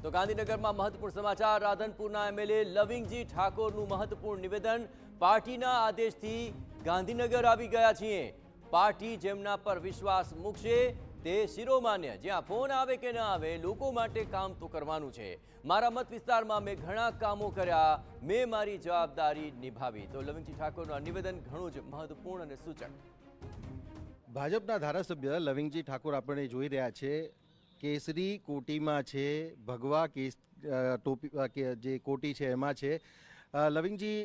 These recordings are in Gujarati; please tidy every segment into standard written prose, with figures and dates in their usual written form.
તો ગાંધીનગરમાં મહત્વપૂર્ણ સમાચાર રાધનપુરના એમએલએ લવિંગજી ઠાકોરનું મહત્વપૂર્ણ નિવેદન પાર્ટીના આદેશથી ગાંધીનગર આવી ગયા છીએ પાર્ટી જેમના પર વિશ્વાસ મૂકશે તે શિરોમાન્ય જ્યાં ફોન આવે કે ન આવે લોકો માટે કામ તો કરવાનું છે મારા મત વિસ્તારમાં મેં ઘણા કામો કર્યા મેં મારી જવાબદારી નિભાવી તો લવિંગજી ઠાકોરનું આ નિવેદન ઘણું જ મહત્વપૂર્ણ અને સૂચક ભાજપના ધારાસભ્ય લવિંગજી ઠાકોર આપણે જોઈ રહ્યા છે કેસરી કોટીમાં છે ભગવા કેસ ટોપી જે કોટી છે એમાં છે લવિંગજી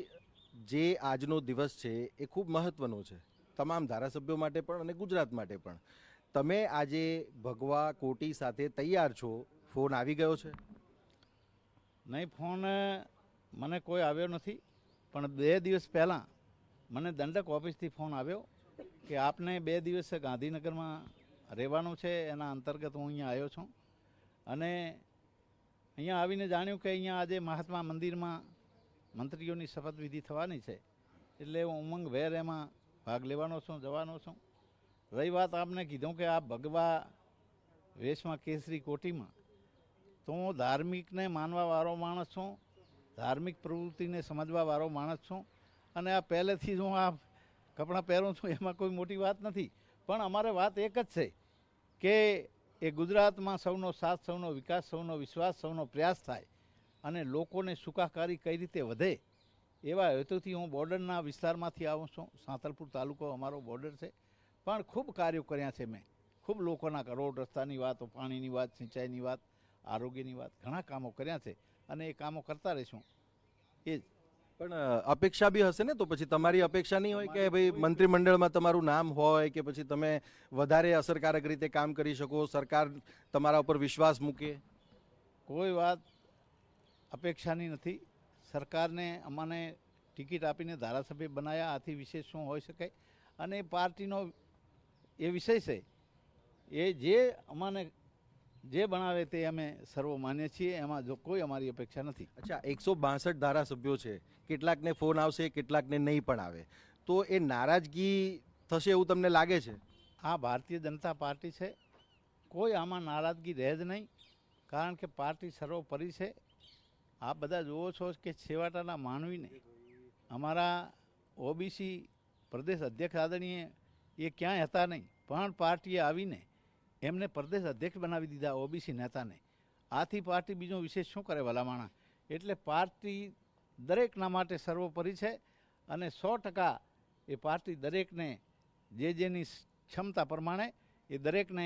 જે આજનો દિવસ છે એ ખૂબ મહત્વનો છે તમામ ધારાસભ્યો માટે પણ અને ગુજરાત માટે પણ તમે આજે ભગવા કોટી સાથે તૈયાર છો ફોન આવી ગયો છે નહીં ફોન મને કોઈ આવ્યો નથી પણ 2 દિવસ પહેલાં મને દંડક ઓફિસથી ફોન આવ્યો કે આપને 2 દિવસ ગાંધીનગરમાં રહેવાનું છે એના અંતર્ગત હું અહીંયા આવ્યો છું અને અહીંયા આવીને જાણ્યું કે અહીંયા આજે મહાત્મા મંદિરમાં મંત્રીઓની શપથવિધિ થવાની છે એટલે હું ઉમંગભેર એમાં ભાગ લેવાનો છું જવાનો છું રહી વાત આપને કીધું કે આ ભગવા વેશમાં કેસરી કોટીમાં તો હું ધાર્મિકને માનવાવાળો માણસ છું ધાર્મિક પ્રવૃત્તિને સમજવાવાળો માણસ છું અને આ પહેલેથી જ હું આ કપડાં પહેરું છું એમાં કોઈ મોટી વાત નથી પણ અમારે વાત એક જ છે કે એ ગુજરાતમાં સૌનો સાથ સૌનો વિકાસ સૌનો વિશ્વાસ સૌનો પ્રયાસ થાય અને લોકોને સુખાકારી કઈ રીતે વધે એવા હેતુથી હું બોર્ડરના વિસ્તારમાંથી આવું છું સાંતલપુર તાલુકો અમારો બોર્ડર છે પણ ખૂબ કાર્યો કર્યા છે મેં ખૂબ લોકોના રોડ રસ્તાની વાત પાણીની વાત સિંચાઈની વાત આરોગ્યની વાત ઘણા કામો કર્યા છે અને એ કામો કરતા રહીશું એ જ પણ અપેક્ષા બી હશે ને તો પછી તમારી અપેક્ષા નહીં હોય કે ભાઈ મંત્રીમંડળમાં તમારું નામ હોય કે પછી તમે વધારે અસરકારક રીતે કામ કરી શકો સરકાર તમારા ઉપર વિશ્વાસ મૂકે કોઈ વાત અપેક્ષાની નથી સરકારને અમને ટિકિટ આપીને ધારાસભ્ય બનાવ્યા આથી વિશેષ શું હોઈ શકે અને પાર્ટીનો એ વિષય છે એ જે અમને જે બનાવે તે અમે સર્વ માન્ય છીએ એમાં જો કોઈ અમારી અપેક્ષા નથી અચ્છા 162 ધારાસભ્યો છે કેટલાકને ફોન આવશે કેટલાકને નહીં પણ આવે તો એ નારાજગી થશે એવું તમને લાગે છે આ ભારતીય જનતા પાર્ટી છે કોઈ આમાં નારાજગી રહે જ નહીં કારણ કે પાર્ટી સર્વોપરી છે આપ બધા જુઓ છો કે છેવાડાના માનવીને અમારા ઓબીસી પ્રદેશ અધ્યક્ષ આદરણીય એ ક્યાંય હતા નહીં પણ પાર્ટીએ આવીને એમને પ્રદેશ અધ્યક્ષ બનાવી દીધા ઓબીસી નેતાને આથી પાર્ટી બીજો વિશેષ શું કરે ભલામાણા એટલે પાર્ટી દરેકના માટે સર્વોપરી છે અને 100% એ પાર્ટી દરેકને જેની ક્ષમતા પ્રમાણે એ દરેકને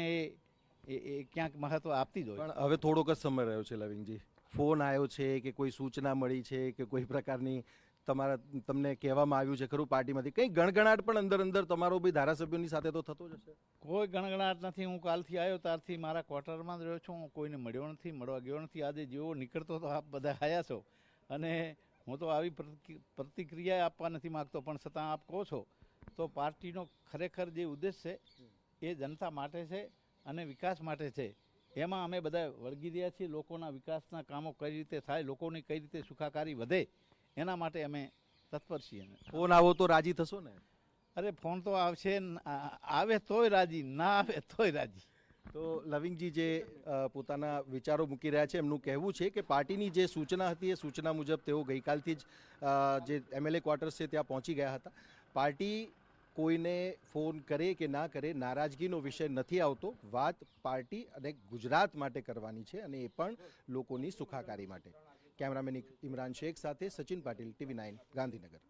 એ ક્યાંક મહત્વ આપતી જ હોય પણ હવે થોડોક જ સમય રહ્યો છે લવિંગજી ફોન આવ્યો છે કે કોઈ સૂચના મળી છે કે કોઈ પ્રકારની તમને કહેવામાં આવ્યું છે ખરું પાર્ટીમાંથી કંઈ ગણગણાટ પણ અંદર તમારો બી ધારાસભ્યોની સાથે તો થતો જ હશે કોઈ ગણગણાટ નથી હું કાલથી આવ્યો ત્યારથી મારા ક્વાર્ટરમાં જ રહ્યો છું હું કોઈને મળ્યો નથી મળવા ગયો નથી આજે જેવો નીકળતો તો આપ બધા આવ્યા છો અને હું તો આવી પ્રતિક્રિયા આપવા નથી માગતો પણ છતાં આપ કહો છો તો પાર્ટીનો ખરેખર જે ઉદ્દેશ છે એ જનતા માટે છે અને વિકાસ માટે છે એમાં અમે બધા વળગી રહ્યા છીએ લોકોના વિકાસના કામો કઈ રીતે થાય લોકોની કઈ રીતે સુખાકારી વધે એના માટે અમે તત્પર છીએ ફોન આવો તો રાજી થશો ને અરે ફોન તો આવશે આવે તોય રાજી ના આવે તોય રાજી તો લવિંગજી જે પોતાના વિચારો મૂકી રહ્યા છે એમનું કહેવું છે કે પાર્ટીની જે સૂચના હતી એ સૂચના મુજબ તેઓ ગઈકાલથી જ જે એમએલએ ક્વાર્ટર્સ છે ત્યાં પહોંચી ગયા હતા પાર્ટી કોઈને ફોન કરે કે ના કરે નારાજગીનો વિષય નથી આવતો વાત પાર્ટી અને ગુજરાત માટે કરવાની છે અને એ પણ લોકોની સુખાકારી માટે કેમેરામેન ઇમરાન શેખ સાથે સચિન પાટીલ TV9 ગાંધીનગર